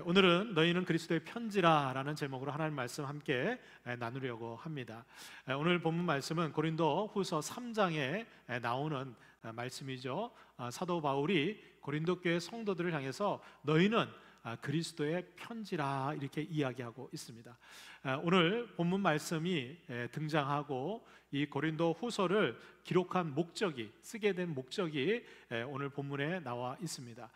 오늘은 너희는 그리스도의 편지라 라는 제목으로 하나님 말씀 함께 나누려고 합니다. 오늘 본문 말씀은 고린도 후서 3장에 나오는 말씀이죠. 사도 바울이 고린도 교회 성도들을 향해서 너희는 그리스도의 편지라 이렇게 이야기하고 있습니다. 오늘 본문 말씀이 등장하고 이 고린도 후서를 기록한 목적이, 쓰게 된 목적이 오늘 본문에 나와 있습니다.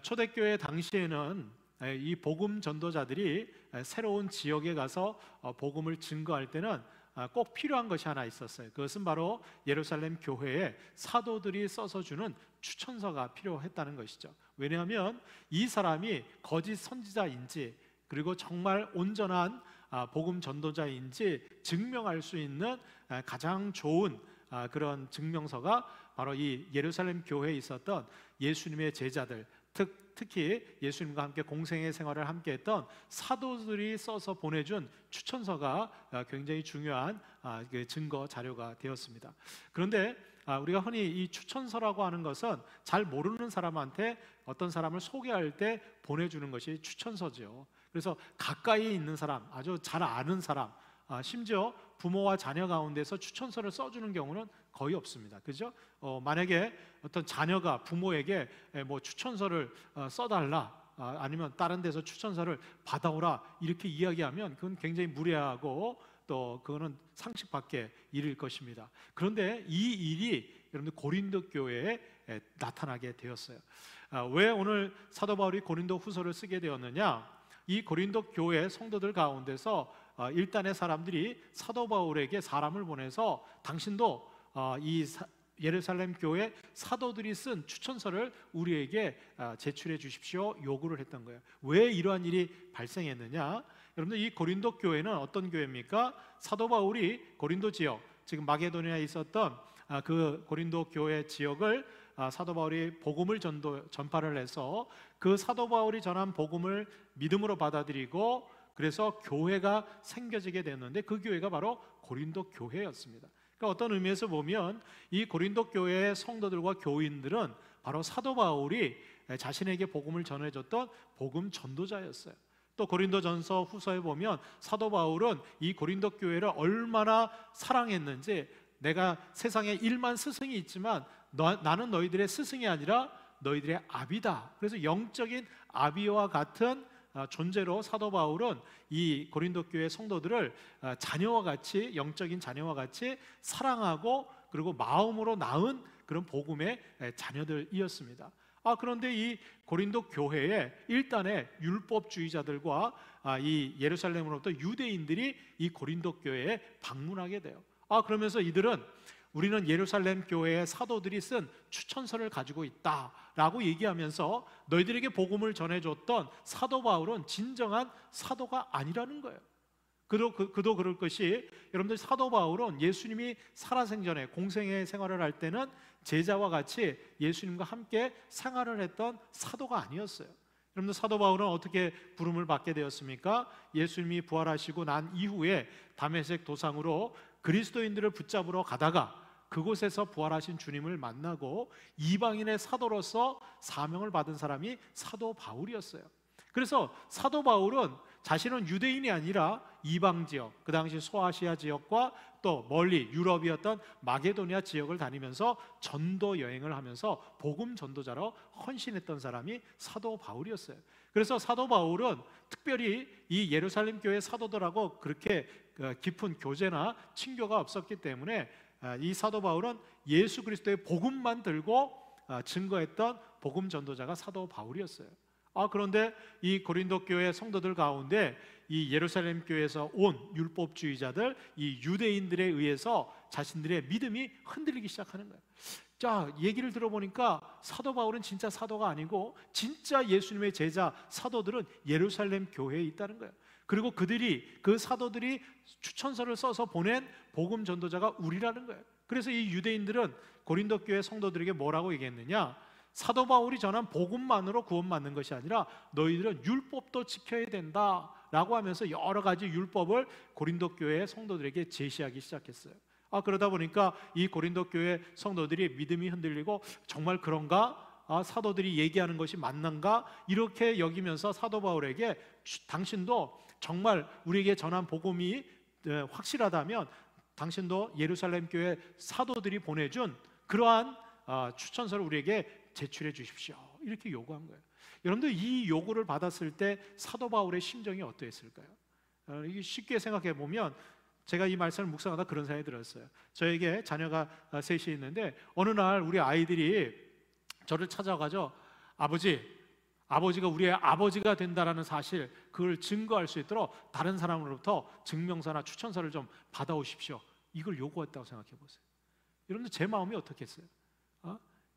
초대교회 당시에는 이 복음 전도자들이 새로운 지역에 가서 복음을 증거할 때는 꼭 필요한 것이 하나 있었어요. 그것은 바로 예루살렘 교회에 사도들이 써서 주는 추천서가 필요했다는 것이죠. 왜냐하면 이 사람이 거짓 선지자인지 그리고 정말 온전한 복음 전도자인지 증명할 수 있는 가장 좋은 그런 증명서가 바로 이 예루살렘 교회에 있었던 예수님의 제자들, 특히 예수님과 함께 공생의 생활을 함께 했던 사도들이 써서 보내준 추천서가 굉장히 중요한 증거 자료가 되었습니다. 그런데 우리가 흔히 이 추천서라고 하는 것은 잘 모르는 사람한테 어떤 사람을 소개할 때 보내주는 것이 추천서죠. 그래서 가까이 있는 사람, 아주 잘 아는 사람, 심지어 부모와 자녀 가운데서 추천서를 써주는 경우는 거의 없습니다. 그죠? 만약에 어떤 자녀가 부모에게 뭐 추천서를 써달라, 아니면 다른 데서 추천서를 받아오라 이렇게 이야기하면 그건 굉장히 무례하고 또 그거는 상식 밖의 일일 것입니다. 그런데 이 일이 여러분들 고린도 교회에 나타나게 되었어요. 왜 오늘 사도 바울이 고린도 후서를 쓰게 되었느냐? 이 고린도 교회 성도들 가운데서 일단의 사람들이 사도 바울에게 사람을 보내서 당신도 이 예루살렘 교회 사도들이 쓴 추천서를 우리에게 제출해 주십시오 요구를 했던 거예요. 왜 이러한 일이 발생했느냐? 여러분들 이 고린도 교회는 어떤 교회입니까? 사도 바울이 고린도 지역, 지금 마게도니아에 있었던 그 고린도 교회 지역을 사도 바울이 복음을 전파를 해서 그 사도 바울이 전한 복음을 믿음으로 받아들이고 그래서 교회가 생겨지게 됐는데 그 교회가 바로 고린도 교회였습니다. 그러니까 어떤 의미에서 보면 이 고린도 교회의 성도들과 교인들은 바로 사도 바울이 자신에게 복음을 전해줬던 복음 전도자였어요. 또 고린도전서 후서에 보면 사도 바울은 이 고린도 교회를 얼마나 사랑했는지, 내가 세상에 1만 스승이 있지만 나는 너희들의 스승이 아니라 너희들의 아비다. 그래서 영적인 아비와 같은 존재로 사도 바울은 이 고린도 교회 성도들을 자녀와 같이, 영적인 자녀와 같이 사랑하고 그리고 마음으로 낳은 그런 복음의 자녀들이었습니다. 그런데 이 고린도 교회에 일단의 율법주의자들과 이 예루살렘으로부터 유대인들이 이 고린도 교회에 방문하게 돼요. 그러면서 이들은 우리는 예루살렘 교회의 사도들이 쓴 추천서를 가지고 있다라고 얘기하면서 너희들에게 복음을 전해줬던 사도 바울은 진정한 사도가 아니라는 거예요. 그도 그럴 것이, 여러분들 사도 바울은 예수님이 살아생전에 공생의 생활을 할 때는 제자와 같이 예수님과 함께 생활을 했던 사도가 아니었어요. 여러분들 사도 바울은 어떻게 부름을 받게 되었습니까? 예수님이 부활하시고 난 이후에 다메섹 도상으로 그리스도인들을 붙잡으러 가다가 그곳에서 부활하신 주님을 만나고 이방인의 사도로서 사명을 받은 사람이 사도 바울이었어요. 그래서 사도 바울은 자신은 유대인이 아니라 이방 지역, 그 당시 소아시아 지역과 또 멀리 유럽이었던 마게도니아 지역을 다니면서 전도 여행을 하면서 복음 전도자로 헌신했던 사람이 사도 바울이었어요. 그래서 사도 바울은 특별히 이 예루살렘 교회 사도들하고 그렇게 깊은 교제나 친교가 없었기 때문에 이 사도 바울은 예수 그리스도의 복음만 들고 증거했던 복음 전도자가 사도 바울이었어요. 그런데 이 고린도 교회 성도들 가운데 이 예루살렘 교회에서 온 율법주의자들, 이 유대인들에 의해서 자신들의 믿음이 흔들리기 시작하는 거예요. 자, 얘기를 들어보니까 사도 바울은 진짜 사도가 아니고 진짜 예수님의 제자 사도들은 예루살렘 교회에 있다는 거예요. 그리고 그 사도들이 추천서를 써서 보낸 복음 전도자가 우리라는 거예요. 그래서 이 유대인들은 고린도 교회 성도들에게 뭐라고 얘기했느냐? 사도 바울이 전한 복음만으로 구원받는 것이 아니라 너희들은 율법도 지켜야 된다라고 하면서 여러 가지 율법을 고린도 교회 성도들에게 제시하기 시작했어요. 그러다 보니까 이 고린도 교회 성도들이 믿음이 흔들리고 정말 그런가? 사도들이 얘기하는 것이 맞는가 이렇게 여기면서 사도 바울에게 당신도 정말 우리에게 전한 복음이 확실하다면 당신도 예루살렘 교회 사도들이 보내준 그러한 추천서를 우리에게 제출해 주십시오 이렇게 요구한 거예요. 여러분들 이 요구를 받았을 때 사도 바울의 심정이 어떠했을까요? 이게 쉽게 생각해 보면 제가 이 말씀을 묵상하다 그런 생각이 들었어요. 저에게 자녀가 셋이 있는데 어느 날 우리 아이들이 저를 찾아가죠. 아버지가 우리의 아버지가 된다라는 사실 그걸 증거할 수 있도록 다른 사람으로부터 증명서나 추천서를 좀 받아오십시오. 이걸 요구했다고 생각해 보세요. 여러분들 제 마음이 어떻겠어요?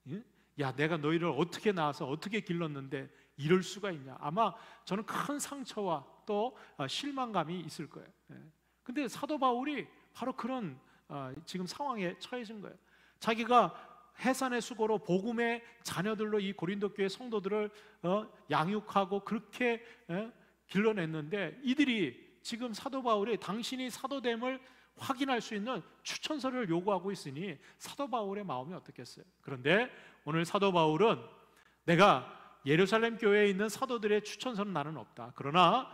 예? 야, 내가 너희를 어떻게 낳아서 어떻게 길렀는데 이럴 수가 있냐. 아마 저는 큰 상처와 또 실망감이 있을 거예요. 근데 사도 바울이 바로 그런 지금 상황에 처해진 거예요. 자기가 해산의 수고로 복음의 자녀들로 이 고린도 교회 성도들을 양육하고 그렇게 길러냈는데 이들이 지금 사도 바울이 당신이 사도됨을 확인할 수 있는 추천서를 요구하고 있으니 사도 바울의 마음이 어떻겠어요? 그런데 오늘 사도 바울은 내가 예루살렘 교회에 있는 사도들의 추천서는 나는 없다. 그러나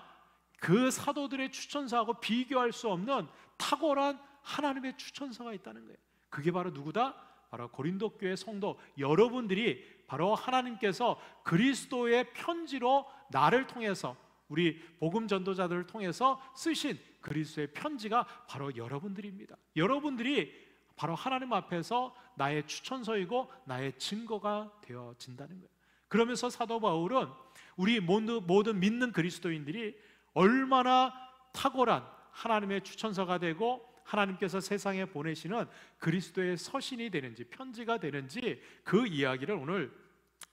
그 사도들의 추천서하고 비교할 수 없는 탁월한 하나님의 추천서가 있다는 거예요. 그게 바로 누구다? 바로 고린도 교회 성도 여러분들이 바로 하나님께서 그리스도의 편지로 나를 통해서 우리 복음 전도자들을 통해서 쓰신 그리스도의 편지가 바로 여러분들입니다. 여러분들이 바로 하나님 앞에서 나의 추천서이고 나의 증거가 되어진다는 거예요. 그러면서 사도 바울은 우리 모든 믿는 그리스도인들이 얼마나 탁월한 하나님의 추천서가 되고 하나님께서 세상에 보내시는 그리스도의 서신이 되는지 편지가 되는지 그 이야기를 오늘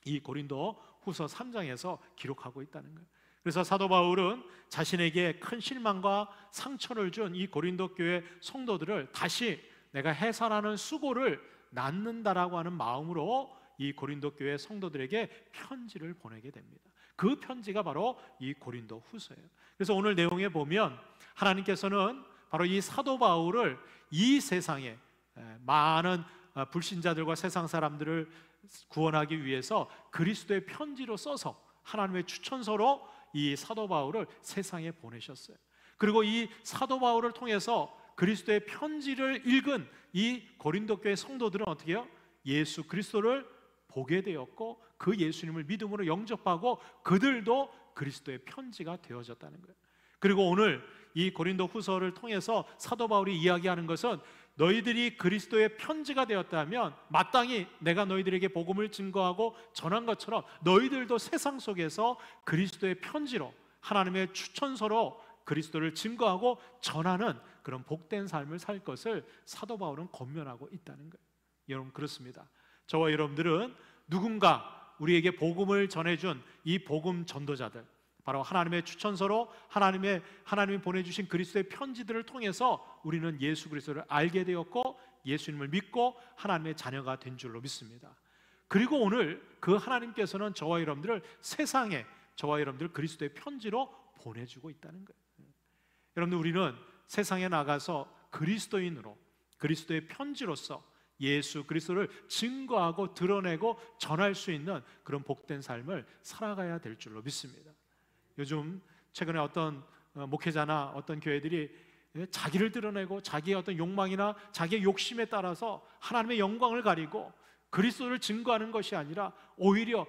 이 고린도 후서 3장에서 기록하고 있다는 거예요. 그래서 사도 바울은 자신에게 큰 실망과 상처를 준 이 고린도 교회 성도들을 다시 내가 해산하는 수고를 낳는다라고 하는 마음으로 이 고린도 교회 성도들에게 편지를 보내게 됩니다. 그 편지가 바로 이 고린도 후서예요. 그래서 오늘 내용에 보면 하나님께서는 바로 이 사도 바울을 이 세상에 많은 불신자들과 세상 사람들을 구원하기 위해서 그리스도의 편지로 써서 하나님의 추천서로 이 사도 바울을 세상에 보내셨어요. 그리고 이 사도 바울을 통해서 그리스도의 편지를 읽은 이 고린도 교회 성도들은 어떻게 해요? 예수 그리스도를 보게 되었고 그 예수님을 믿음으로 영접하고 그들도 그리스도의 편지가 되어졌다는 거예요. 그리고 오늘 이 고린도 후서를 통해서 사도 바울이 이야기하는 것은 너희들이 그리스도의 편지가 되었다면 마땅히 내가 너희들에게 복음을 증거하고 전한 것처럼 너희들도 세상 속에서 그리스도의 편지로 하나님의 추천서로 그리스도를 증거하고 전하는 그런 복된 삶을 살 것을 사도 바울은 권면하고 있다는 거예요. 여러분 그렇습니다. 저와 여러분들은 누군가 우리에게 복음을 전해준 이 복음 전도자들 바로 하나님의 추천서로 하나님이 보내주신 그리스도의 편지들을 통해서 우리는 예수 그리스도를 알게 되었고 예수님을 믿고 하나님의 자녀가 된 줄로 믿습니다. 그리고 오늘 그 하나님께서는 저와 여러분들을 세상에 저와 여러분들을 그리스도의 편지로 보내주고 있다는 거예요. 여러분들 우리는 세상에 나가서 그리스도인으로 그리스도의 편지로서 예수 그리스도를 증거하고 드러내고 전할 수 있는 그런 복된 삶을 살아가야 될 줄로 믿습니다. 요즘 최근에 어떤 목회자나 어떤 교회들이 자기를 드러내고 자기의 어떤 욕망이나 자기의 욕심에 따라서 하나님의 영광을 가리고 그리스도를 증거하는 것이 아니라 오히려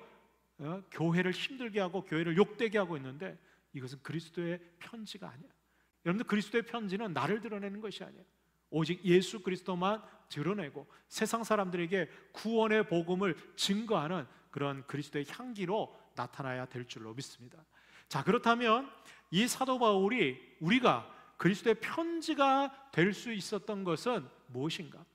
교회를 힘들게 하고 교회를 욕되게 하고 있는데 이것은 그리스도의 편지가 아니야. 여러분들 그리스도의 편지는 나를 드러내는 것이 아니야. 오직 예수 그리스도만 드러내고 세상 사람들에게 구원의 복음을 증거하는 그런 그리스도의 향기로 나타나야 될 줄로 믿습니다. 자, 그렇다면 이 사도 바울이 우리가 그리스도의 편지가 될 수 있었던 것은 무엇인가?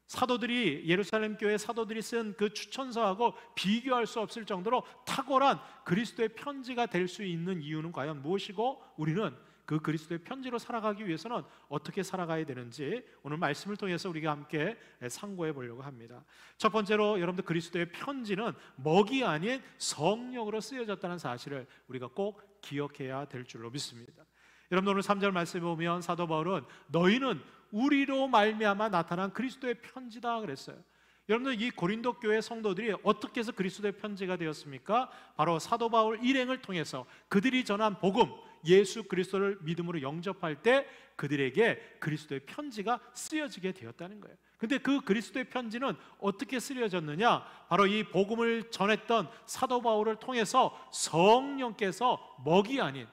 사도들이 예루살렘 교회 사도들이 쓴 그 추천서하고 비교할 수 없을 정도로 탁월한 그리스도의 편지가 될 수 있는 이유는 과연 무엇이고 우리는 그 그리스도의 편지로 살아가기 위해서는 어떻게 살아가야 되는지 오늘 말씀을 통해서 우리가 함께 상고해 보려고 합니다. 첫 번째로 여러분들 그리스도의 편지는 먹이 아닌 성령으로 쓰여졌다는 사실을 우리가 꼭 기억해야 될 줄로 믿습니다. 여러분 오늘 3절 말씀에 보면 사도 바울은 너희는 우리로 말미암아 나타난 그리스도의 편지다 그랬어요. 여러분들, 이 고린도 교회 성도들이 어떻게 해서 그리스도의 편지가 되었습니까? 바로 사도 바울 일행을 통해서 그들이 전한 복음, 예수 그리스도를 믿음으로 영접할 때 그들에게 그리스도의 편지가 쓰여지게 되었다는 거예요. 근데 그 그리스도의 편지는 어떻게 쓰여졌느냐? 바로 이 복음을 전했던 사도 바울을 통해서 성령께서 먹이 아닌,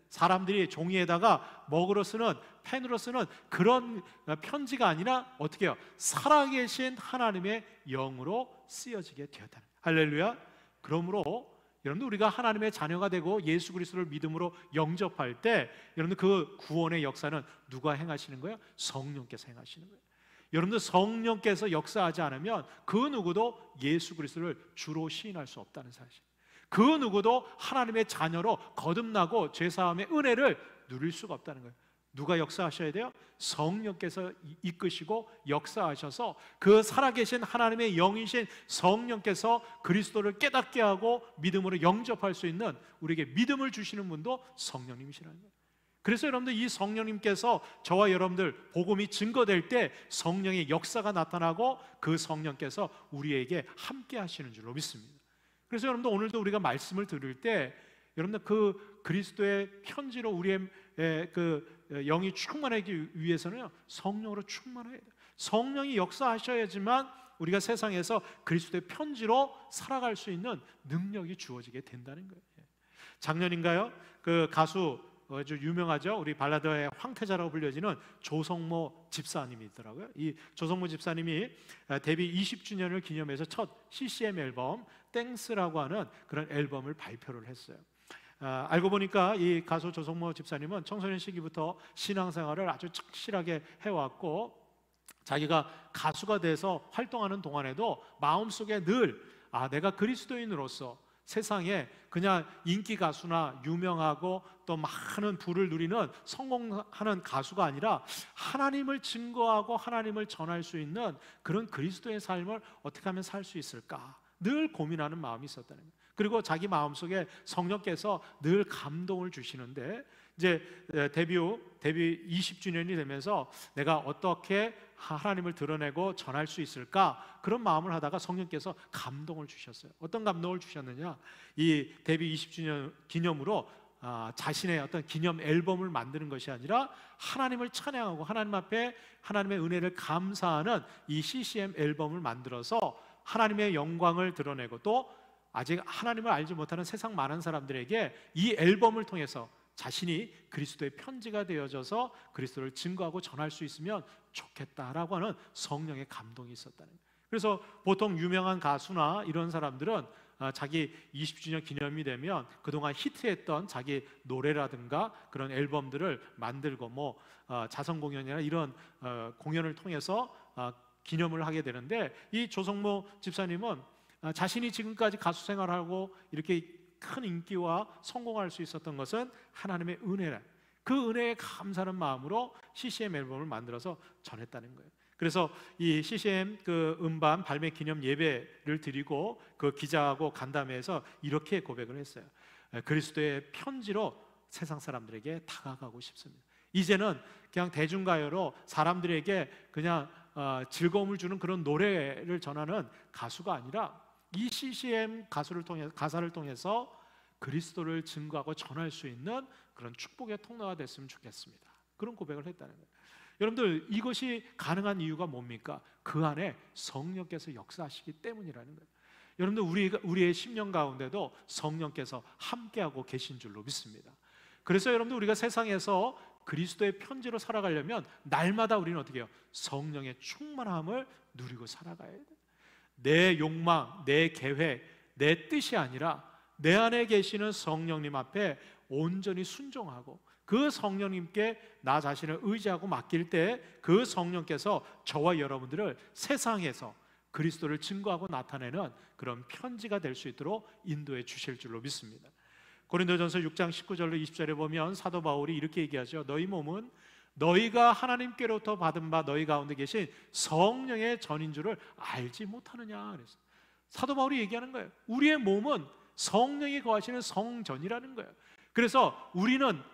사람들이 종이에다가 먹으로 쓰는, 펜으로 쓰는 그런 편지가 아니라 어떻게 해요? 살아계신 하나님의 영으로 쓰여지게 되었다는 거예요. 할렐루야. 그러므로 여러분들, 우리가 하나님의 자녀가 되고 예수 그리스도를 믿음으로 영접할 때 여러분들, 그 구원의 역사는 누가 행하시는 거예요? 성령께서 행하시는 거예요. 여러분들, 성령께서 역사하지 않으면 그 누구도 예수 그리스도를 주로 시인할 수 없다는 사실, 그 누구도 하나님의 자녀로 거듭나고 죄사함의 은혜를 누릴 수가 없다는 거예요. 누가 역사하셔야 돼요? 성령께서 이끄시고 역사하셔서 그 살아계신 하나님의 영이신 성령께서 그리스도를 깨닫게 하고 믿음으로 영접할 수 있는, 우리에게 믿음을 주시는 분도 성령님이시라는 거예요. 그래서 여러분들, 이 성령님께서 저와 여러분들 복음이 증거될 때 성령의 역사가 나타나고 그 성령께서 우리에게 함께 하시는 줄로 믿습니다. 그래서 여러분들, 오늘도 우리가 말씀을 들을 때 여러분들, 그 그리스도의 편지로 우리의 그 영이 충만하기 위해서는 성령으로 충만해야 돼요. 성령이 역사하셔야지만 우리가 세상에서 그리스도의 편지로 살아갈 수 있는 능력이 주어지게 된다는 거예요. 작년인가요? 그 가수, 아주 유명하죠. 우리 발라드의 황태자라고 불려지는 조성모 집사님이 있더라고요. 이 조성모 집사님이 데뷔 20주년을 기념해서 첫 CCM 앨범 땡스라고 하는 그런 앨범을 발표를 했어요. 알고 보니까 이 가수 조성모 집사님은 청소년 시기부터 신앙생활을 아주 착실하게 해왔고, 자기가 가수가 돼서 활동하는 동안에도 마음속에 늘 내가 그리스도인으로서 세상에 그냥 인기 가수나 유명하고 또 많은 부를 누리는 성공하는 가수가 아니라 하나님을 증거하고 하나님을 전할 수 있는 그런 그리스도의 삶을 어떻게 하면 살 수 있을까 늘 고민하는 마음이 있었다는 거예요. 그리고 자기 마음속에 성령께서 늘 감동을 주시는데, 이제 데뷔 20주년이 되면서 내가 어떻게 하나님을 드러내고 전할 수 있을까, 그런 마음을 하다가 성령께서 감동을 주셨어요. 어떤 감동을 주셨느냐, 이 데뷔 20주년 기념으로 자신의 어떤 기념 앨범을 만드는 것이 아니라 하나님을 찬양하고 하나님 앞에 하나님의 은혜를 감사하는 이 CCM 앨범을 만들어서 하나님의 영광을 드러내고, 또 아직 하나님을 알지 못하는 세상 많은 사람들에게 이 앨범을 통해서 자신이 그리스도의 편지가 되어져서 그리스도를 증거하고 전할 수 있으면 좋겠다라고 하는 성령의 감동이 있었다는 거예요. 그래서 보통 유명한 가수나 이런 사람들은 자기 20주년 기념이 되면 그동안 히트했던 자기 노래라든가 그런 앨범들을 만들고 자선 공연이나 이런 공연을 통해서 기념을 하게 되는데, 이 조성모 집사님은 자신이 지금까지 가수 생활하고 이렇게 큰 인기와 성공할 수 있었던 것은 하나님의 은혜라, 그 은혜에 감사하는 마음으로 CCM 앨범을 만들어서 전했다는 거예요. 그래서 이 CCM 그 음반 발매 기념 예배를 드리고 그 기자하고 간담회에서 이렇게 고백을 했어요. 그리스도의 편지로 세상 사람들에게 다가가고 싶습니다. 이제는 그냥 대중가요로 사람들에게 그냥 즐거움을 주는 그런 노래를 전하는 가수가 아니라 이 CCM 가사를 통해서 그리스도를 증거하고 전할 수 있는 그런 축복의 통로가 됐으면 좋겠습니다. 그런 고백을 했다는 거예요. 여러분들, 이것이 가능한 이유가 뭡니까? 그 안에 성령께서 역사하시기 때문이라는 거예요. 여러분들, 우리의 심령 가운데도 성령께서 함께하고 계신 줄로 믿습니다. 그래서 여러분들, 우리가 세상에서 그리스도의 편지로 살아가려면 날마다 우리는 어떻게 해요? 성령의 충만함을 누리고 살아가야 돼요. 내 욕망, 내 계획, 내 뜻이 아니라 내 안에 계시는 성령님 앞에 온전히 순종하고 그 성령님께 나 자신을 의지하고 맡길 때 그 성령께서 저와 여러분들을 세상에서 그리스도를 증거하고 나타내는 그런 편지가 될 수 있도록 인도해 주실 줄로 믿습니다. 고린도전서 6장 19절로 20절에 보면 사도 바울이 이렇게 얘기하죠. 너희 몸은 너희가 하나님께로부터 받은 바 너희 가운데 계신 성령의 전인 줄을 알지 못하느냐. 그래서 사도 바울이 얘기하는 거예요. 우리의 몸은 성령이 거하시는 성전이라는 거예요. 그래서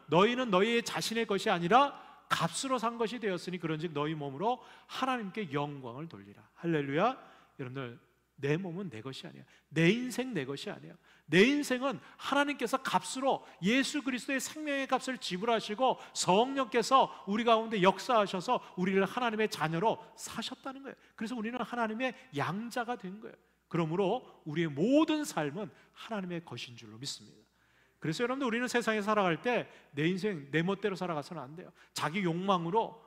너희는 너희의 자신의 것이 아니라 값으로 산 것이 되었으니 그런즉 너희 몸으로 하나님께 영광을 돌리라. 할렐루야. 여러분들 내 몸은 내 것이 아니에요. 내 인생 내 것이 아니에요. 내 인생은 하나님께서 값으로 예수 그리스도의 생명의 값을 지불하시고 성령께서 우리 가운데 역사하셔서 우리를 하나님의 자녀로 사셨다는 거예요. 그래서 우리는 하나님의 양자가 된 거예요. 그러므로 우리의 모든 삶은 하나님의 것인 줄로 믿습니다. 그래서 여러분들 우리는 세상에 살아갈 때 내 인생 내 멋대로 살아가서는 안 돼요. 자기 욕망으로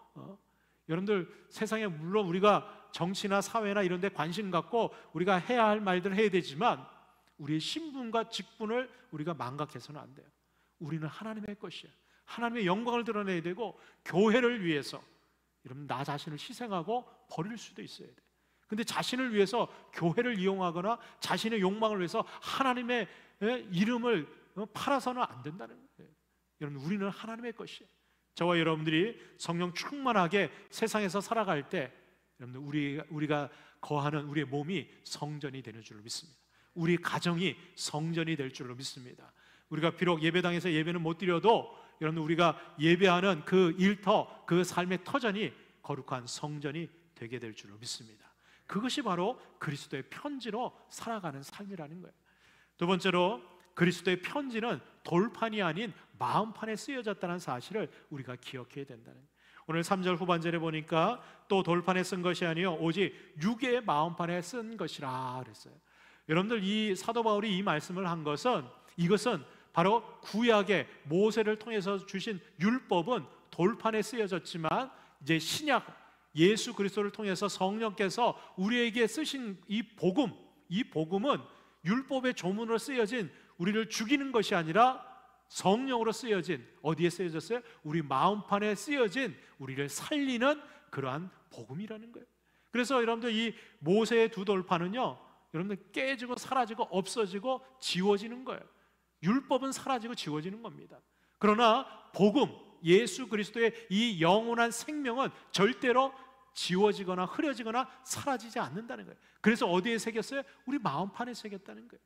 여러분들 세상에 물론 우리가 정치나 사회나 이런 데 관심 갖고 우리가 해야 할 말들 해야 되지만 우리의 신분과 직분을 우리가 망각해서는 안 돼요. 우리는 하나님의 것이에요. 하나님의 영광을 드러내야 되고 교회를 위해서 여러분 나 자신을 희생하고 버릴 수도 있어야 돼요. 근데 자신을 위해서 교회를 이용하거나 자신의 욕망을 위해서 하나님의 이름을 팔아서는 안 된다는 거예요. 여러분 우리는 하나님의 것이에요. 저와 여러분들이 성령 충만하게 세상에서 살아갈 때 여러분들 우리가 거하는 우리의 몸이 성전이 되는 줄로 믿습니다. 우리 가정이 성전이 될 줄로 믿습니다. 우리가 비록 예배당에서 예배는 못 드려도 여러분 우리가 예배하는 그 일터, 그 삶의 터전이 거룩한 성전이 되게 될 줄로 믿습니다. 그것이 바로 그리스도의 편지로 살아가는 삶이라는 거예요. 두 번째로 그리스도의 편지는 돌판이 아닌 마음판에 쓰여졌다는 사실을 우리가 기억해야 된다는 거예요. 오늘 3절 후반절에 보니까 또 돌판에 쓴 것이 아니요 오직 육의 마음판에 쓴 것이라 그랬어요. 여러분들 이 사도 바울이 이 말씀을 한 것은 이것은 바로 구약의 모세를 통해서 주신 율법은 돌판에 쓰여졌지만 이제 신약 예수 그리스도를 통해서 성령께서 우리에게 쓰신 이 복음은 율법의 조문으로 쓰여진 우리를 죽이는 것이 아니라 성령으로 쓰여진 어디에 쓰여졌어요? 우리 마음판에 쓰여진 우리를 살리는 그러한 복음이라는 거예요. 그래서 여러분들 이 모세의 두 돌판은요 여러분들 깨지고 사라지고 없어지고 지워지는 거예요. 율법은 사라지고 지워지는 겁니다. 그러나 복음, 예수 그리스도의 이 영원한 생명은 절대로 지워지거나 흐려지거나 사라지지 않는다는 거예요. 그래서 어디에 새겼어요? 우리 마음판에 새겼다는 거예요.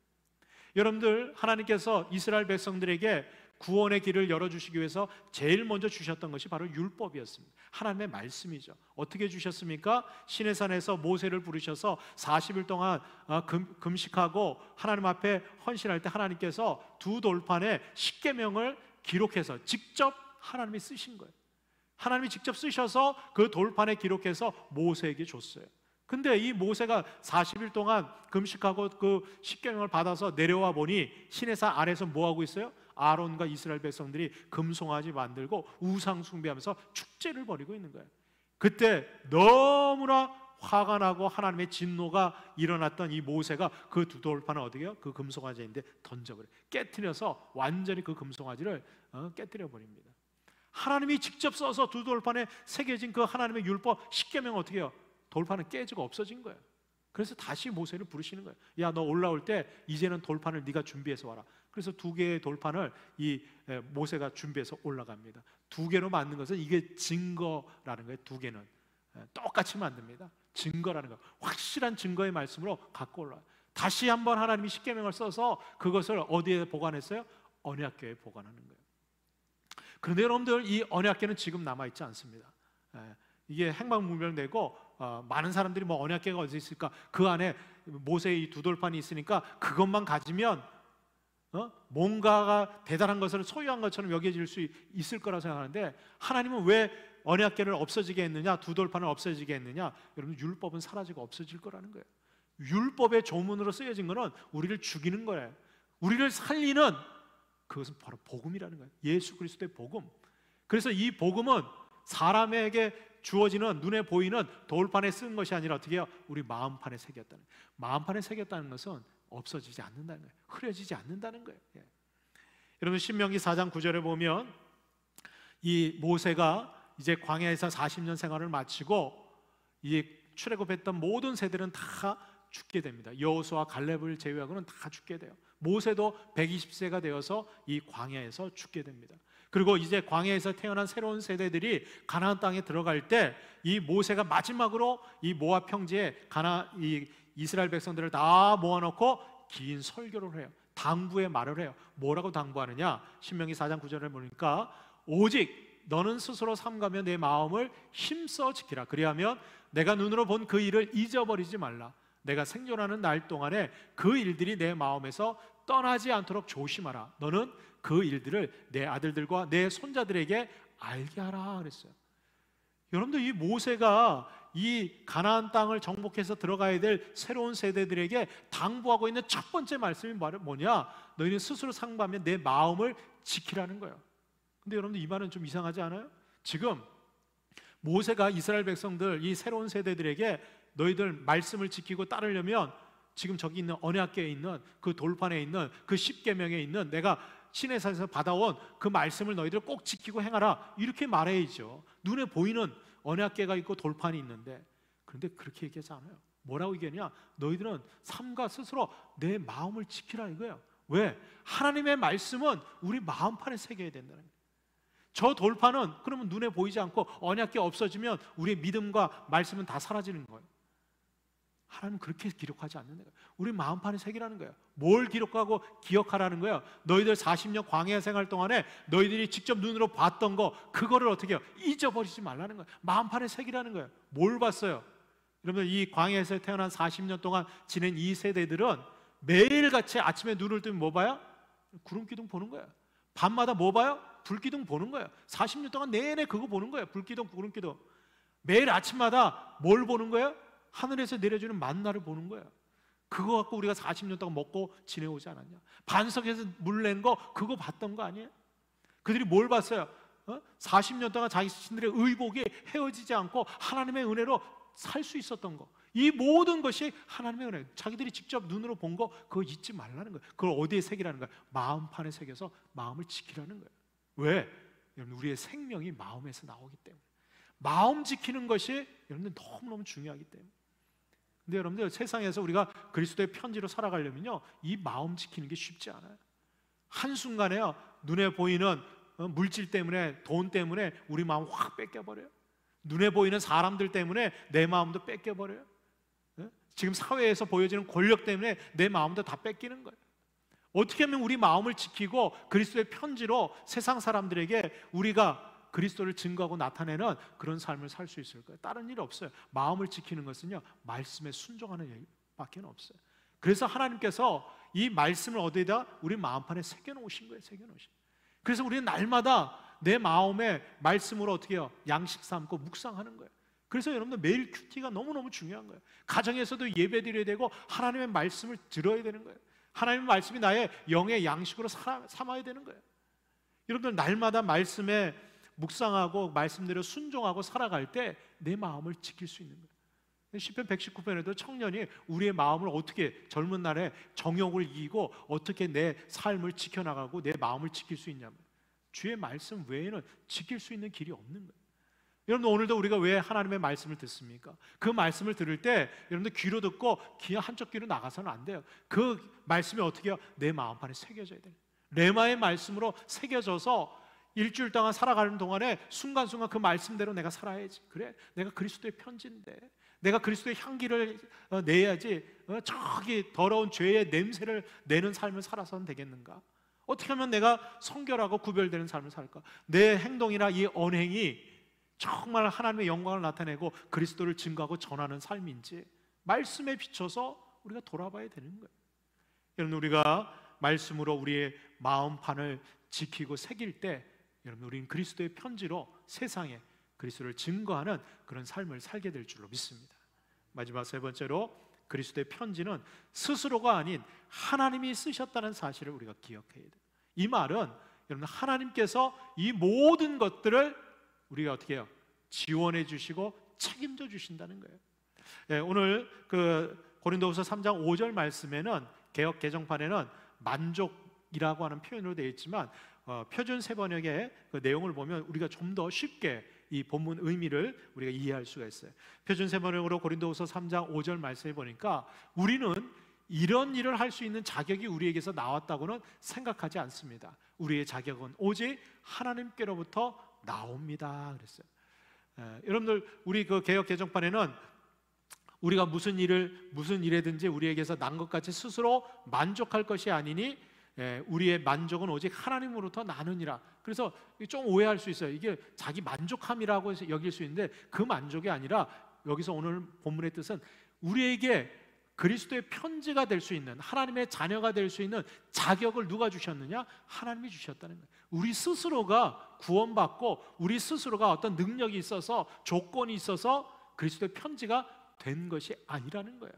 여러분들 하나님께서 이스라엘 백성들에게 구원의 길을 열어주시기 위해서 제일 먼저 주셨던 것이 바로 율법이었습니다. 하나님의 말씀이죠. 어떻게 주셨습니까? 시내산에서 모세를 부르셔서 40일 동안 금식하고 하나님 앞에 헌신할 때 하나님께서 두 돌판에 십계명을 기록해서 직접 하나님이 쓰신 거예요. 하나님이 직접 쓰셔서 그 돌판에 기록해서 모세에게 줬어요. 근데 이 모세가 40일 동안 금식하고 그 십계명을 받아서 내려와 보니 시내산 아래에서 뭐 하고 있어요? 아론과 이스라엘 백성들이 금송아지 만들고 우상 숭배하면서 축제를 벌이고 있는 거예요. 그때 너무나 화가 나고 하나님의 진노가 일어났던 이 모세가 그 두 돌판을 어떻게 해요? 그 금송아지인데 던져버려요. 깨트려서 완전히 그 금송아지를 깨트려 버립니다. 하나님이 직접 써서 두 돌판에 새겨진 그 하나님의 율법 십계명은 어떻게 해요? 돌판은 깨지고 없어진 거예요. 그래서 다시 모세를 부르시는 거예요. 야, 너 올라올 때 이제는 돌판을 네가 준비해서 와라. 그래서 두 개의 돌판을 이 모세가 준비해서 올라갑니다. 두 개로 만든 것은 이게 증거라는 거예요. 두 개는 똑같이 만듭니다. 증거라는 거, 확실한 증거의 말씀으로 갖고 올라와요. 다시 한번 하나님이 십계명을 써서 그것을 어디에 보관했어요? 언약궤에 보관하는 거예요. 그런데 여러분들 이 언약궤는 지금 남아있지 않습니다. 이게 행방불명되고 많은 사람들이 뭐 언약궤가 어디 있을까? 그 안에 모세의 이 두 돌판이 있으니까 그것만 가지면 뭔가가 대단한 것을 소유한 것처럼 여겨질 수 있을 거라고 생각하는데 하나님은 왜 언약궤를 없어지게 했느냐? 두 돌판을 없어지게 했느냐? 여러분 율법은 사라지고 없어질 거라는 거예요. 율법의 조문으로 쓰여진 것은 우리를 죽이는 거예요. 우리를 살리는 그것은 바로 복음이라는 거예요. 예수 그리스도의 복음. 그래서 이 복음은 사람에게 주어지는 눈에 보이는 돌판에 쓴 것이 아니라 어떻게 해요? 우리 마음판에 새겼다는 거예요. 마음판에 새겼다는 것은 없어지지 않는다는 거예요. 흐려지지 않는다는 거예요. 예. 여러분 신명기 4장 9절에 보면 이 모세가 이제 광야에서 40년 생활을 마치고 이 출애굽했던 모든 세대는 다 죽게 됩니다. 여호수아 갈렙을 제외하고는 다 죽게 돼요. 모세도 120세가 되어서 이 광야에서 죽게 됩니다. 그리고 이제 광야에서 태어난 새로운 세대들이 가나안 땅에 들어갈 때 이 모세가 마지막으로 이 모압 평지에 이 이스라엘 백성들을 다 모아놓고 긴 설교를 해요. 당부의 말을 해요. 뭐라고 당부하느냐? 신명기 4장 9절에 보니까 오직 너는 스스로 삼가며 내 마음을 힘써 지키라. 그리하면 내가 눈으로 본 그 일을 잊어버리지 말라. 내가 생존하는 날 동안에 그 일들이 내 마음에서 떠나지 않도록 조심하라. 너는 그 일들을 내 아들들과 내 손자들에게 알게 하라 그랬어요. 여러분들, 이 모세가 이 가나안 땅을 정복해서 들어가야 될 새로운 세대들에게 당부하고 있는 첫 번째 말씀이 뭐냐? 너희는 스스로 상고하면 내 마음을 지키라는 거예요. 근데 여러분들, 이 말은 좀 이상하지 않아요? 지금 모세가 이스라엘 백성들, 이 새로운 세대들에게 너희들 말씀을 지키고 따르려면 지금 저기 있는 언약궤에 있는 그 돌판에 있는 그 십계명에 있는 내가 시내산에서 받아온 그 말씀을 너희들 꼭 지키고 행하라, 이렇게 말해야죠. 눈에 보이는 언약궤가 있고 돌판이 있는데, 그런데 그렇게 얘기하지 않아요. 뭐라고 얘기하냐? 너희들은 삶과 스스로 내 마음을 지키라 이거예요. 왜? 하나님의 말씀은 우리 마음판에 새겨야 된다는 거예요. 저 돌판은 그러면 눈에 보이지 않고 언약궤 없어지면 우리의 믿음과 말씀은 다 사라지는 거예요. 하나님은 그렇게 기록하지 않는 거예요. 우리 마음판에 새기라는 거예요. 뭘 기록하고 기억하라는 거예요? 너희들 40년 광야 생활 동안에 너희들이 직접 눈으로 봤던 거, 그거를 어떻게 해요? 잊어버리지 말라는 거예요. 마음판에 새기라는 거예요. 뭘 봤어요? 여러분들, 이 광야에서 태어난 40년 동안 지낸 이 세대들은 매일같이 아침에 눈을 뜨면 뭐 봐요? 구름기둥 보는 거예요. 밤마다 뭐 봐요? 불기둥 보는 거예요. 40년 동안 내내 그거 보는 거예요. 불기둥, 구름기둥. 매일 아침마다 뭘 보는 거예요? 하늘에서 내려주는 만나를 보는 거예요. 그거 갖고 우리가 40년 동안 먹고 지내오지 않았냐? 반석에서 물 낸 거, 그거 봤던 거 아니에요? 그들이 뭘 봤어요? 40년 동안 자신들의 의복이 헤어지지 않고 하나님의 은혜로 살 수 있었던 거, 이 모든 것이 하나님의 은혜. 자기들이 직접 눈으로 본 거, 그거 잊지 말라는 거예요. 그걸 어디에 새기라는 거예요? 마음판에 새겨서 마음을 지키라는 거예요. 왜? 여러분, 우리의 생명이 마음에서 나오기 때문에. 마음 지키는 것이 여러분들 너무너무 중요하기 때문에. 근데 여러분들, 세상에서 우리가 그리스도의 편지로 살아가려면요, 이 마음 지키는 게 쉽지 않아요. 한순간에요, 눈에 보이는 물질 때문에, 돈 때문에 우리 마음 확 뺏겨버려요. 눈에 보이는 사람들 때문에 내 마음도 뺏겨버려요. 지금 사회에서 보여지는 권력 때문에 내 마음도 다 뺏기는 거예요. 어떻게 하면 우리 마음을 지키고 그리스도의 편지로 세상 사람들에게 우리가 그리스도를 증거하고 나타내는 그런 삶을 살 수 있을까요? 다른 일 없어요. 마음을 지키는 것은요, 말씀에 순종하는 얘기밖에 없어요. 그래서 하나님께서 이 말씀을 어디에다? 우리 마음판에 새겨놓으신 거예요. 새겨놓으신. 그래서 우리는 날마다 내 마음에 말씀으로 어떻게 해요? 양식 삼고 묵상하는 거예요. 그래서 여러분들, 매일 큐티가 너무너무 중요한 거예요. 가정에서도 예배 드려야 되고 하나님의 말씀을 들어야 되는 거예요. 하나님의 말씀이 나의 영의 양식으로 삼아야 되는 거예요. 여러분들, 날마다 말씀에 묵상하고 말씀대로 순종하고 살아갈 때 내 마음을 지킬 수 있는 거예요. 시편 119편에도 청년이 우리의 마음을 어떻게 젊은 날에 정욕을 이기고 어떻게 내 삶을 지켜나가고 내 마음을 지킬 수 있냐면, 주의 말씀 외에는 지킬 수 있는 길이 없는 거예요. 여러분, 오늘도 우리가 왜 하나님의 말씀을 듣습니까? 그 말씀을 들을 때 여러분들 귀로 듣고 귀 한쪽 귀로 나가서는 안 돼요. 그 말씀이 어떻게 해요? 내 마음판에 새겨져야 돼요. 레마의 말씀으로 새겨져서 일주일 동안 살아가는 동안에 순간순간 그 말씀대로 내가 살아야지. 그래, 내가 그리스도의 편지인데, 내가 그리스도의 향기를 내야지 저기 더러운 죄의 냄새를 내는 삶을 살아서는 되겠는가? 어떻게 하면 내가 성결하고 구별되는 삶을 살까? 내 행동이나 이 언행이 정말 하나님의 영광을 나타내고 그리스도를 증거하고 전하는 삶인지 말씀에 비춰서 우리가 돌아봐야 되는 거예요. 여러분, 우리가 말씀으로 우리의 마음판을 지키고 새길 때, 여러분, 우리는 그리스도의 편지로 세상에 그리스도를 증거하는 그런 삶을 살게 될 줄로 믿습니다. 마지막 세 번째로, 그리스도의 편지는 스스로가 아닌 하나님이 쓰셨다는 사실을 우리가 기억해야 돼요. 이 말은 여러분, 하나님께서 이 모든 것들을 우리가 어떻게 해요? 지원해 주시고 책임져 주신다는 거예요. 네, 오늘 그 고린도후서 3장 5절 말씀에는, 개역 개정판에는 만족이라고 하는 표현으로 되어 있지만 표준 세번역의 그 내용을 보면 우리가 좀 더 쉽게 이 본문 의미를 우리가 이해할 수가 있어요. 표준 세번역으로 고린도후서 3장 5절 말씀에 보니까, 우리는 이런 일을 할 수 있는 자격이 우리에게서 나왔다고는 생각하지 않습니다. 우리의 자격은 오직 하나님께로부터 나옵니다 그랬어요. 여러분들, 우리 그 개역 개정판에는 우리가 무슨 일에든지 우리에게서 난 것 같이 스스로 만족할 것이 아니니 우리의 만족은 오직 하나님으로부터 나느니라. 그래서 좀 오해할 수 있어요. 이게 자기 만족함이라고 해서 여길 수 있는데, 그 만족이 아니라 여기서 오늘 본문의 뜻은 우리에게 그리스도의 편지가 될 수 있는, 하나님의 자녀가 될 수 있는 자격을 누가 주셨느냐? 하나님이 주셨다는 거예요. 우리 스스로가 구원받고 우리 스스로가 어떤 능력이 있어서, 조건이 있어서 그리스도의 편지가 된 것이 아니라는 거예요.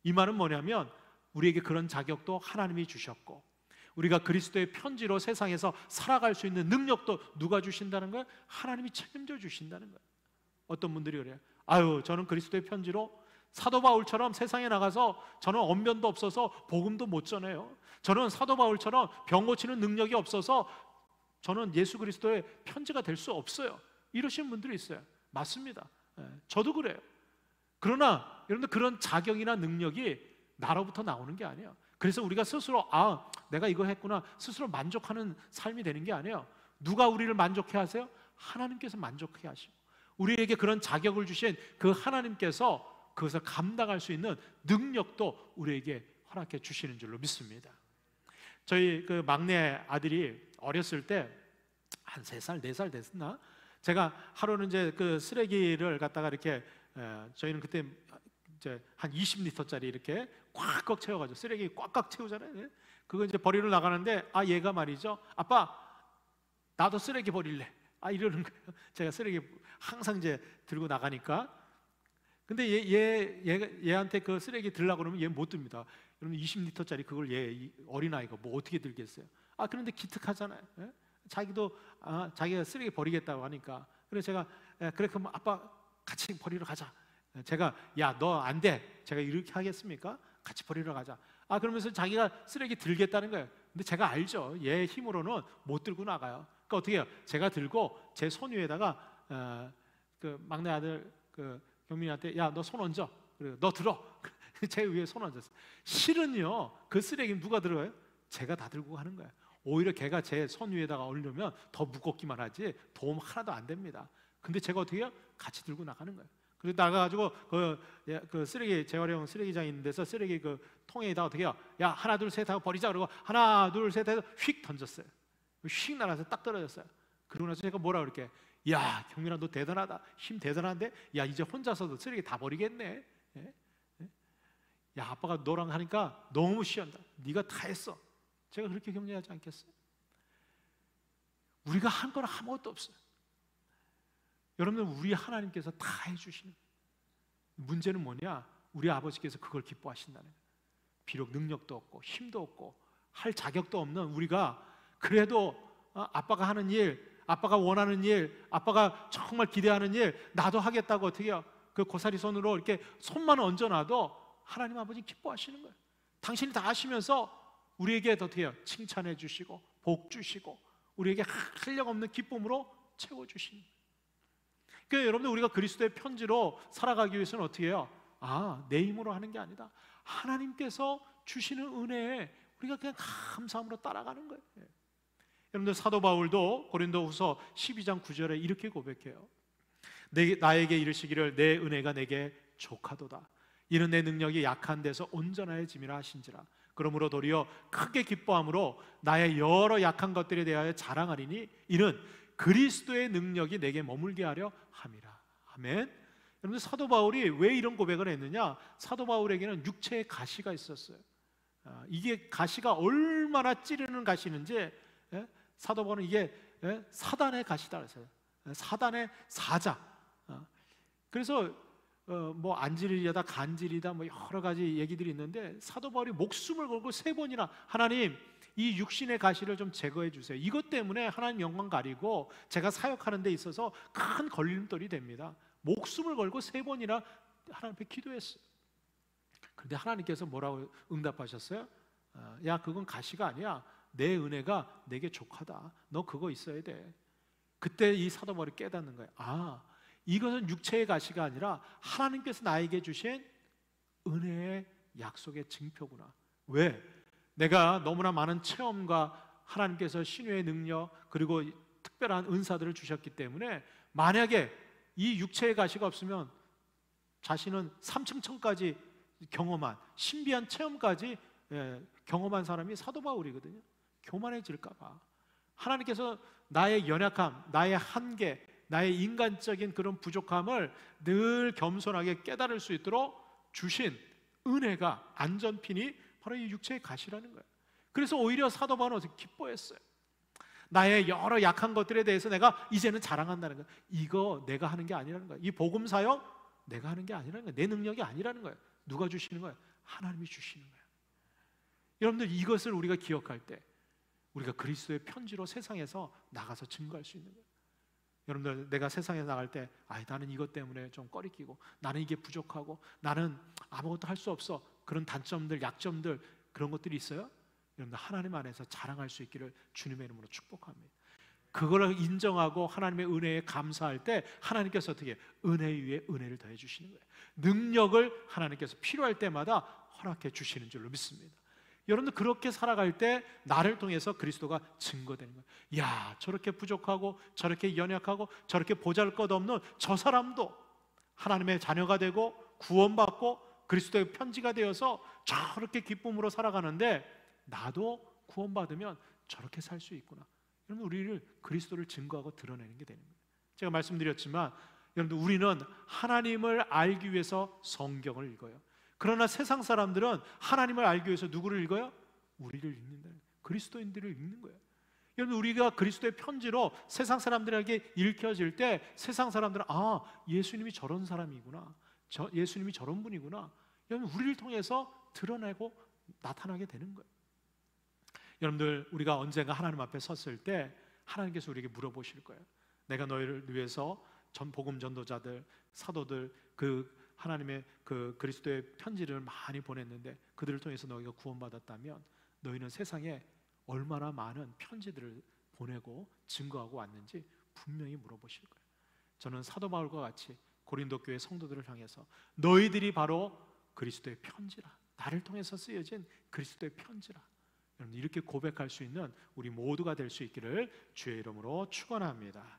이 말은 뭐냐면 우리에게 그런 자격도 하나님이 주셨고, 우리가 그리스도의 편지로 세상에서 살아갈 수 있는 능력도 누가 주신다는 거예요? 하나님이 책임져 주신다는 거예요. 어떤 분들이 그래요. 아유, 저는 그리스도의 편지로 사도 바울처럼 세상에 나가서 저는 언변도 없어서 복음도 못 전해요. 저는 사도 바울처럼 병 고치는 능력이 없어서 저는 예수 그리스도의 편지가 될 수 없어요. 이러시는 분들이 있어요. 맞습니다. 저도 그래요. 그러나 여러분들, 그런 자격이나 능력이 나로부터 나오는 게 아니에요. 그래서 우리가 스스로 내가 이거 했구나 스스로 만족하는 삶이 되는 게 아니에요. 누가 우리를 만족해 하세요? 하나님께서 만족해 하시고, 우리에게 그런 자격을 주신 그 하나님께서 그것을 감당할 수 있는 능력도 우리에게 허락해 주시는 줄로 믿습니다. 저희 그 막내 아들이 어렸을 때 한 3살, 4살 됐나? 제가 하루는 이제 그 쓰레기를 갖다가 이렇게, 저희는 그때 이제 한 20리터짜리 이렇게 꽉꽉 채워가지고, 쓰레기 꽉꽉 채우잖아요. 그거 이제 버리러 나가는데 얘가 말이죠, 아빠 나도 쓰레기 버릴래, 이러는 거예요. 제가 쓰레기 항상 이제 들고 나가니까. 근데 얘한테 그 쓰레기 들라고 그러면 얘 못 듭니다. 여러분, 20리터짜리 그걸 얘 어린아이가 뭐 어떻게 들겠어요? 그런데 기특하잖아요. 예? 자기도 자기가 쓰레기 버리겠다고 하니까. 그래서 제가 그래, 그럼 아빠 같이 버리러 가자. 제가 야, 너 안 돼. 제가 이렇게 하겠습니까? 같이 버리러 가자. 그러면서 자기가 쓰레기 들겠다는 거예요. 근데 제가 알죠. 얘 힘으로는 못 들고 나가요. 그러니까 어떻게 해요? 제가 들고 제 손 위에다가 그 막내 아들 그 경민이한테, 야, 너 손 얹어. 그래, 너 들어. 제 위에 손 얹었어요. 실은요, 그 쓰레기 누가 들어요? 제가 다 들고 가는 거예요. 오히려 걔가 제 손 위에다가 올리면 더 무겁기만 하지 도움 하나도 안 됩니다. 근데 제가 어떻게 해요? 같이 들고 나가는 거예요. 그리고 나가가지고 그 쓰레기, 재활용 쓰레기장 있는 데서 쓰레기 그 통에다 어떻게 해요? 야, 하나 둘 셋 하고 버리자. 그러고 하나 둘 셋 해서 휙 던졌어요. 휙 날아서 딱 떨어졌어요. 그러고 나서 제가 뭐라 그럴게? 야, 경민아, 너 대단하다. 힘 대단한데? 야, 이제 혼자서도 쓰레기 다 버리겠네. 예? 예? 야, 아빠가 너랑 하니까 너무 시원다. 네가 다 했어. 제가 그렇게 격려하지 않겠어요? 우리가 한 건 아무것도 없어요. 여러분들, 우리 하나님께서 다 해주시는 거예요. 문제는 뭐냐? 우리 아버지께서 그걸 기뻐하신다는 거예요. 비록 능력도 없고 힘도 없고 할 자격도 없는 우리가 그래도 아빠가 하는 일, 아빠가 원하는 일, 아빠가 정말 기대하는 일 나도 하겠다고 어떻게 해요? 그 고사리 손으로 이렇게 손만 얹어놔도 하나님 아버지 기뻐하시는 거예요. 당신이 다 하시면서 우리에게 어떻게 해요? 칭찬해 주시고 복 주시고 우리에게 한량 없는 기쁨으로 채워주시는 거예요. 그러니까 여러분들, 우리가 그리스도의 편지로 살아가기 위해서는 어떻게 해요? 내 힘으로 하는 게 아니다. 하나님께서 주시는 은혜에 우리가 그냥 감사함으로 따라가는 거예요. 여러분들, 사도 바울도 고린도후서 12장 9절에 이렇게 고백해요. 나에게 이르시기를 내 은혜가 내게 족하도다. 이는 내 능력이 약한 데서 온전해짐이라 하신지라. 그러므로 도리어 크게 기뻐함으로 나의 여러 약한 것들에 대하여 자랑하리니 이는 그리스도의 능력이 내게 머물게 하려 함이라. 아멘. 여러분들, 사도 바울이 왜 이런 고백을 했느냐? 사도 바울에게는 육체의 가시가 있었어요. 이게 가시가 얼마나 찌르는 가시인지, 사도 바울은 이게 사단의 가시다 그랬어요. 사단의 사자. 그래서 뭐 안질이다 간질이다 뭐 여러 가지 얘기들이 있는데, 사도 바울이 목숨을 걸고 3번이나 하나님, 이 육신의 가시를 좀 제거해 주세요. 이것 때문에 하나님 영광 가리고 제가 사역하는 데 있어서 큰 걸림돌이 됩니다. 목숨을 걸고 3번이나 하나님 앞에 기도했어요. 그런데 하나님께서 뭐라고 응답하셨어요? 야, 그건 가시가 아니야. 내 은혜가 내게 족하다. 너 그거 있어야 돼. 그때 이 사도 바울이 깨닫는 거예요. 이것은 육체의 가시가 아니라 하나님께서 나에게 주신 은혜의 약속의 증표구나. 왜? 내가 너무나 많은 체험과 하나님께서 신유의 능력 그리고 특별한 은사들을 주셨기 때문에, 만약에 이 육체의 가시가 없으면 자신은 삼층천까지 경험한 신비한 체험까지 경험한 사람이 사도 바울이거든요. 교만해질까 봐 하나님께서 나의 연약함, 나의 한계, 나의 인간적인 그런 부족함을 늘 겸손하게 깨달을 수 있도록 주신 은혜가, 안전핀이 바로 이 육체의 가시라는 거예요. 그래서 오히려 사도 바울은 기뻐했어요. 나의 여러 약한 것들에 대해서 내가 이제는 자랑한다는 거예요. 이거 내가 하는 게 아니라는 거예요. 이 복음 사역 내가 하는 게 아니라는 거예요. 내 능력이 아니라는 거예요. 누가 주시는 거예요? 하나님이 주시는 거예요. 여러분들, 이것을 우리가 기억할 때 우리가 그리스도의 편지로 세상에서 나가서 증거할 수 있는 거예요. 여러분들, 내가 세상에 나갈 때 나는 이것 때문에 좀 꺼리끼고, 나는 이게 부족하고, 나는 아무것도 할 수 없어, 그런 단점들, 약점들, 그런 것들이 있어요. 여러분들, 하나님 안에서 자랑할 수 있기를 주님의 이름으로 축복합니다. 그걸 인정하고 하나님의 은혜에 감사할 때 하나님께서 어떻게 은혜 위에 은혜를 더해 주시는 거예요. 능력을 하나님께서 필요할 때마다 허락해 주시는 줄로 믿습니다. 여러분들, 그렇게 살아갈 때 나를 통해서 그리스도가 증거되는 거예요. 야, 저렇게 부족하고 저렇게 연약하고 저렇게 보잘것없는 저 사람도 하나님의 자녀가 되고 구원받고 그리스도의 편지가 되어서 저렇게 기쁨으로 살아가는데, 나도 구원받으면 저렇게 살 수 있구나. 여러분, 우리를 그리스도를 증거하고 드러내는 게 되는 거예요. 제가 말씀드렸지만 여러분들, 우리는 하나님을 알기 위해서 성경을 읽어요. 그러나 세상 사람들은 하나님을 알기 위해서 누구를 읽어요? 우리를 읽는다. 그리스도인들을 읽는 거예요. 여러분, 우리가 그리스도의 편지로 세상 사람들에게 읽혀질 때 세상 사람들은 예수님이 저런 사람이구나, 예수님이 저런 분이구나, 여러분, 우리를 통해서 드러내고 나타나게 되는 거예요. 여러분들, 우리가 언젠가 하나님 앞에 섰을 때 하나님께서 우리에게 물어보실 거예요. 내가 너희를 위해서 복음 전도자들, 사도들, 그 하나님의 그 그리스도의 편지를 많이 보냈는데 그들을 통해서 너희가 구원받았다면 너희는 세상에 얼마나 많은 편지들을 보내고 증거하고 왔는지 분명히 물어보실 거예요. 저는 사도 바울과 같이 고린도 교회 성도들을 향해서 너희들이 바로 그리스도의 편지라, 나를 통해서 쓰여진 그리스도의 편지라, 여러분, 이렇게 고백할 수 있는 우리 모두가 될 수 있기를 주의 이름으로 축원합니다.